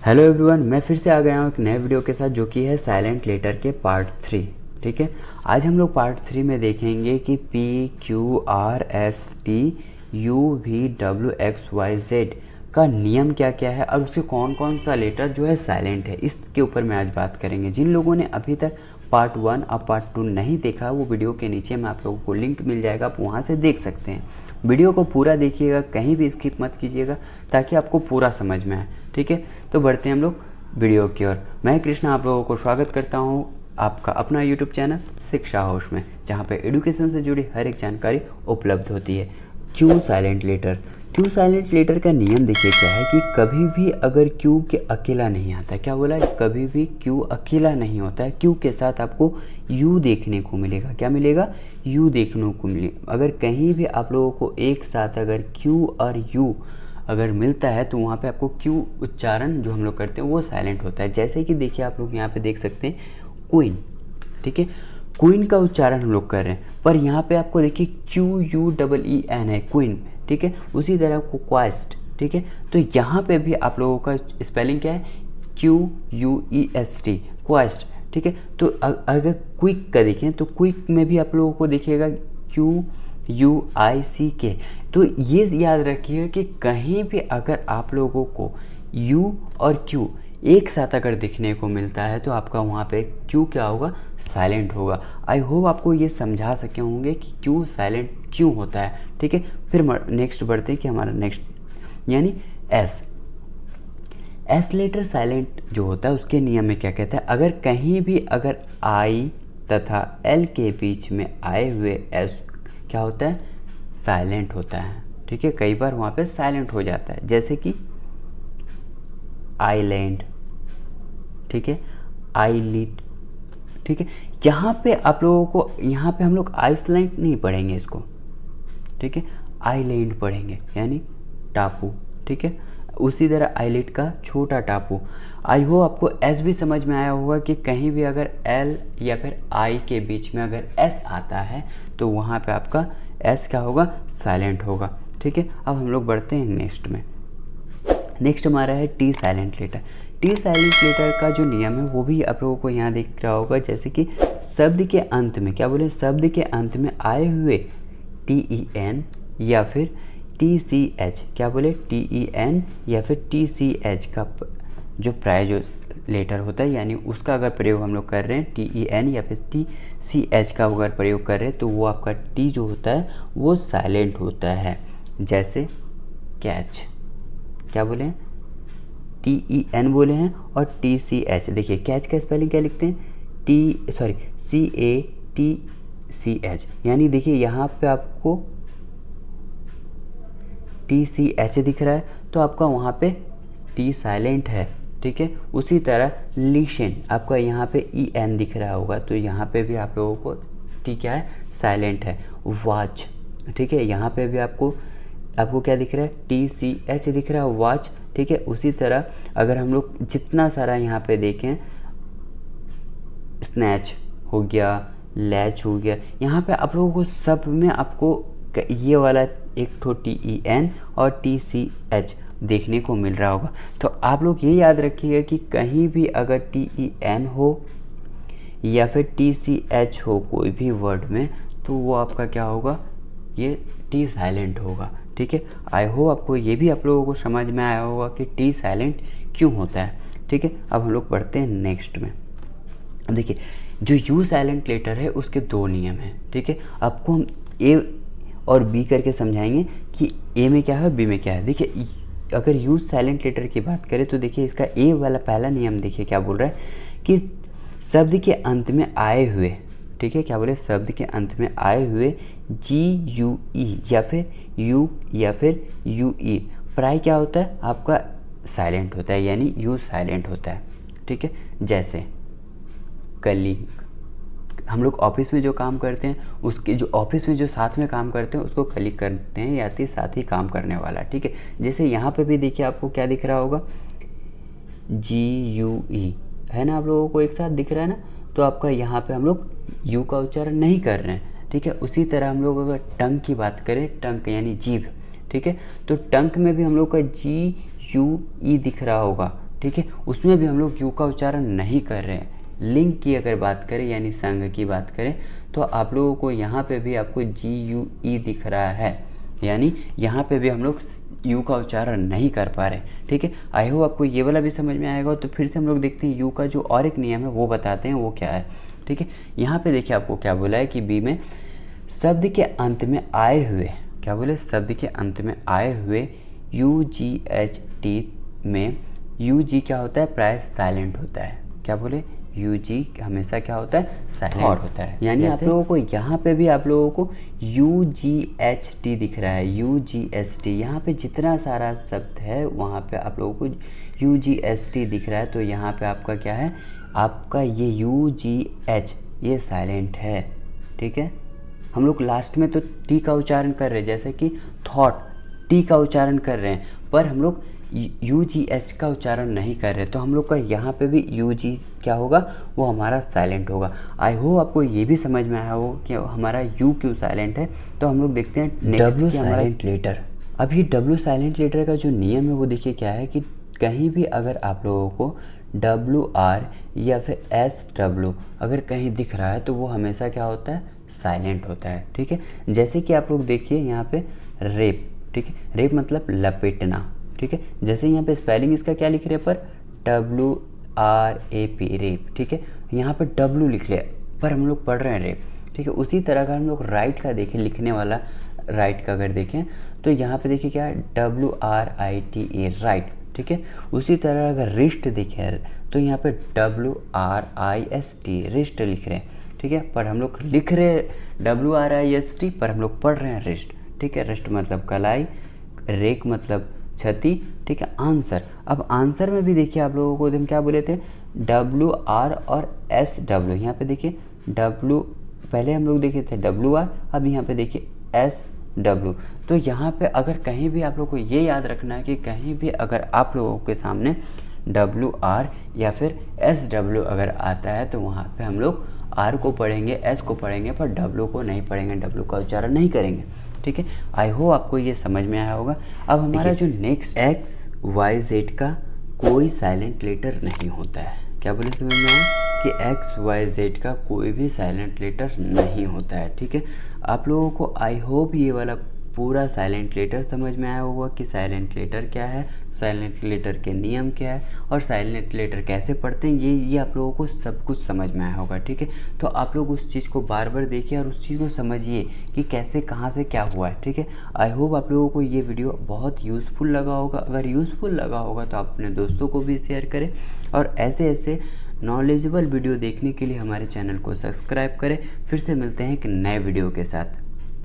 Hello everyone, मैं फिर से आ गया हूँ एक नए वीडियो के साथ जो कि है साइलेंट लेटर के पार्ट 3। ठीक है, आज हम लोग पार्ट 3 में देखेंगे कि P Q R S T U V W X Y Z का नियम क्या क्या है और उसके कौन कौन सा लेटर जो है साइलेंट है, इसके ऊपर मैं आज बात करेंगे। जिन लोगों ने अभी तक पार्ट 1 और पार्ट 2 नहीं देखा, वो वीडियो के नीचे में आप लोगों को लिंक मिल जाएगा, आप वहाँ से देख सकते हैं। वीडियो को पूरा देखिएगा, कहीं भी स्किप मत कीजिएगा ताकि आपको पूरा समझ में आए। ठीक है, तो बढ़ते हैं हम लोग वीडियो की ओर। मैं कृष्णा आप लोगों को स्वागत करता हूँ आपका अपना यूट्यूब चैनल शिक्षा हाउस में, जहाँ पे एजुकेशन से जुड़ी हर एक जानकारी उपलब्ध होती है। Q silent letter. Q silent letter का नियम देखिए क्या है कि कभी भी अगर क्यू के अकेला नहीं आता, क्या बोला है, कभी भी क्यू अकेला नहीं होता है। क्यू के साथ आपको यू देखने को मिलेगा। क्या मिलेगा? यू देखने को मिलेगा। अगर कहीं भी आप लोगों को एक साथ अगर क्यू और यू अगर मिलता है तो वहाँ पे आपको क्यू उच्चारण जो हम लोग करते हैं वो साइलेंट होता है। जैसे कि देखिए आप लोग यहाँ पे देख सकते हैं क्वीन। ठीक है, क्वीन का उच्चारण हम लोग कर रहे हैं, पर यहाँ पे आपको देखिए Q U double E N है, क्वीन। ठीक है, उसी तरह आपको क्वास्ट। ठीक है, तो यहाँ पे भी आप लोगों का स्पेलिंग क्या है? Q U E S T, quest. ठीक है, तो अगर क्विक का देखें तो क्विक में भी आप लोगों को देखिएगा क्यू यू आई सी के। तो ये याद रखिए कि कहीं भी अगर आप लोगों को यू और क्यू एक साथ अगर दिखने को मिलता है तो आपका वहाँ पे क्यू क्या होगा? साइलेंट होगा। आई होप आपको ये समझा सके होंगे कि क्यू साइलेंट क्यों होता है। ठीक है, फिर नेक्स्ट बढ़ते हैं कि हमारा नेक्स्ट यानी एस। एस लेटर साइलेंट जो होता है उसके नियम में क्या कहता है? अगर कहीं भी अगर आई तथा एल के बीच में आए हुए एस क्या होता है? साइलेंट होता है। ठीक है, कई बार वहाँ पे साइलेंट हो जाता है, जैसे कि आइलैंड। ठीक है, आईलिट। ठीक है, यहाँ पे आप लोगों को यहाँ पे हम लोग आइसलैंड नहीं पढ़ेंगे इसको। ठीक है, आइलैंड पढ़ेंगे यानी टापू। ठीक है, उसी तरह आइलेट का छोटा टापू। आई हो आपको एस भी समझ में आया होगा कि कहीं भी अगर एल या फिर आई के बीच में अगर एस आता है तो वहाँ पे आपका एस क्या होगा? साइलेंट होगा। ठीक है, अब हम लोग बढ़ते हैं नेक्स्ट में। नेक्स्ट हमारा है T silent letter. T silent letter का जो नियम है वो भी आप लोगों को यहाँ दिख रहा होगा, जैसे कि शब्द के अंत में क्या बोले? शब्द के अंत में आए हुए टी ई एन या फिर टी सी एच, क्या बोले? टी ई एन या फिर टी सी एच का जो प्राय लेटर होता है यानी उसका अगर प्रयोग हम लोग कर रहे हैं, टी ई एन या फिर टी सी एच का अगर प्रयोग कर रहे हैं तो वो आपका टी जो होता है वो साइलेंट होता है। जैसे कैच, क्या बोले हैं? टी ई एन बोले हैं और टी सी एच। देखिए कैच का स्पेलिंग क्या लिखते हैं? सी ए टी सी एच, यानी देखिए यहाँ पे आपको टी सी एच दिख रहा है तो आपका वहाँ पे टी साइलेंट है। ठीक है, उसी तरह लिशन आपका यहाँ पे ई एन दिख रहा होगा तो यहाँ पे भी आप लोगों को टी क्या है? साइलेंट है। वॉच। ठीक है, यहाँ पे भी आपको क्या दिख रहा है? टी सी एच दिख रहा है, वॉच। ठीक है, उसी तरह अगर हम लोग जितना सारा यहाँ पे देखें, स्नैच हो गया, लैच हो गया, यहाँ पे आप लोगों को सब में आपको ये वाला एक ठो टी ई एन और टी सी एच देखने को मिल रहा होगा। तो आप लोग ये याद रखिएगा कि कहीं भी अगर टी ई एन हो या फिर टी सी एच हो कोई भी वर्ड में तो वो आपका क्या होगा? ये टी साइलेंट होगा। ठीक है, आई होप आपको ये भी आप लोगों को समझ में आया होगा कि टी साइलेंट क्यों होता है। ठीक है, अब हम लोग पढ़ते हैं नेक्स्ट में। अब देखिए जो यू साइलेंट लेटर है उसके दो नियम हैं। ठीक है, आपको हम ए और बी करके समझाएंगे कि ए में क्या है, बी में क्या है। देखिए अगर यू साइलेंट लेटर की बात करें तो देखिए इसका ए वाला पहला नियम देखिए क्या बोल रहा है कि शब्द के अंत में आए हुए, ठीक है, क्या बोले? शब्द के अंत में आए हुए जी यू ई या फिर यू या फिर यू ई प्राय क्या होता है? आपका साइलेंट होता है, यानी यू साइलेंट होता है। ठीक है, जैसे कलीग, हम लोग ऑफिस में जो काम करते हैं उसके जो ऑफिस में जो साथ में काम करते हैं उसको कलीग करते हैं, या फिर साथ ही काम करने वाला। ठीक है, जैसे यहाँ पे भी देखिए आपको क्या दिख रहा होगा? जी यू ई है ना, आप लोगों को एक साथ दिख रहा है ना, तो आपका यहाँ पे हम लोग यू का उच्चारण नहीं कर रहे हैं। ठीक है, उसी तरह हम लोग अगर टंग की बात करें, टंग यानी जीभ। ठीक है, तो टंग में भी हम लोग का जी यू ई दिख रहा होगा। ठीक है, उसमें भी हम लोग यू का उच्चारण नहीं कर रहे हैं। लिंग की अगर बात करें यानी संघ की बात करें तो आप लोगों को यहाँ पे भी आपको GUE दिख रहा है, यानी यहाँ पे भी हम लोग यू का उच्चारण नहीं कर पा रहे। ठीक है, आई होप आपको ये वाला भी समझ में आएगा। तो फिर से हम लोग देखते हैं यू का जो और एक नियम है वो बताते हैं वो क्या है। ठीक है, यहाँ पे देखिए आपको क्या बोला है कि बी में शब्द के अंत में आए हुए, क्या बोले, शब्द के अंत में आए हुए UGHT में UG क्या होता है, प्राय साइलेंट होता है। क्या बोले, UG हमेशा क्या होता है, साइलेंट होता है। यानी आप लोगों को यहाँ पे भी आप लोगों को UGHT दिख रहा है, UGST, यहाँ पे जितना सारा शब्द है वहाँ पे आप लोगों को UGST दिख रहा है। तो यहाँ पे आपका क्या है, आपका ये UGH ये साइलेंट है। ठीक है, हम लोग लास्ट में तो टी का उच्चारण कर रहे हैं, जैसे कि थॉट टी का उच्चारण कर रहे हैं, पर हम लोग UGH का उच्चारण नहीं कर रहे। तो हम लोग का यहाँ पे भी UG क्या होगा, वो हमारा साइलेंट होगा। आई होप आपको ये भी समझ में आया हो कि हमारा यू क्यों साइलेंट है। तो हम लोग देखते हैं नेक्स्ट कि हमारा लेटर। अभी W साइलेंट लेटर का जो नियम है वो देखिए क्या है कि कहीं भी अगर आप लोगों को WR या फिर SW अगर कहीं दिख रहा है तो वो हमेशा क्या होता है, साइलेंट होता है। ठीक है, जैसे कि आप लोग देखिए यहाँ पे रेप। ठीक है, रेप मतलब लपेटना। ठीक है, जैसे यहाँ पे स्पेलिंग इसका क्या लिख रहे हैं, पर WRAP रेप। ठीक है, यहाँ पे W लिख लिया पर हम लोग पढ़ रहे हैं रेप। ठीक है, उसी तरह का हम लोग राइट का देखें, लिखने वाला राइट का अगर देखें तो यहाँ पे देखिए क्या है, WRITE राइट। ठीक है, उसी तरह अगर रिस्ट देखें तो यहाँ पे WRIST रिस्ट लिख रहे हैं। ठीक है, पर हम लोग लिख रहे WRIST पर हम लोग पढ़ रहे हैं रिस्ट। ठीक है, रिस्ट मतलब कलाई, रेक मतलब क्षति। ठीक है, आंसर। अब आंसर में भी देखिए आप लोगों को हम क्या बोले थे, WR और SW। यहाँ पे देखिए W, पहले हम लोग देखे थे WR, अब यहाँ पे देखिए SW। तो यहाँ पे अगर कहीं भी आप लोग को ये याद रखना है कि कहीं भी अगर आप लोगों के सामने WR या फिर SW अगर आता है तो वहाँ पे हम लोग R को पढ़ेंगे, S को पढ़ेंगे, पर W को नहीं पढ़ेंगे, W का उच्चारण नहीं करेंगे। ठीक है, आई होप आपको ये समझ में आया होगा। अब हमारा जो नेक्स्ट XYZ का कोई साइलेंट लेटर नहीं होता है। क्या बोले समझ में आया कि XYZ का कोई भी साइलेंट लेटर नहीं होता है। ठीक है, आप लोगों को आई होप ये वाला पूरा साइलेंट लेटर समझ में आया होगा कि साइलेंट लेटर क्या है, साइलेंट लेटर के नियम क्या है और साइलेंट लेटर कैसे पढ़ते हैं, ये आप लोगों को सब कुछ समझ में आया होगा। ठीक है, तो आप लोग उस चीज़ को बार बार देखिए और उस चीज़ को समझिए कि कैसे कहाँ से क्या हुआ है। ठीक है, आई होप आप लोगों को ये वीडियो बहुत यूज़फुल लगा होगा। अगर यूज़फुल लगा होगा तो आप अपने दोस्तों को भी शेयर करें और ऐसे ऐसे नॉलेजेबल वीडियो देखने के लिए हमारे चैनल को सब्सक्राइब करें। फिर से मिलते हैं एक नए वीडियो के साथ।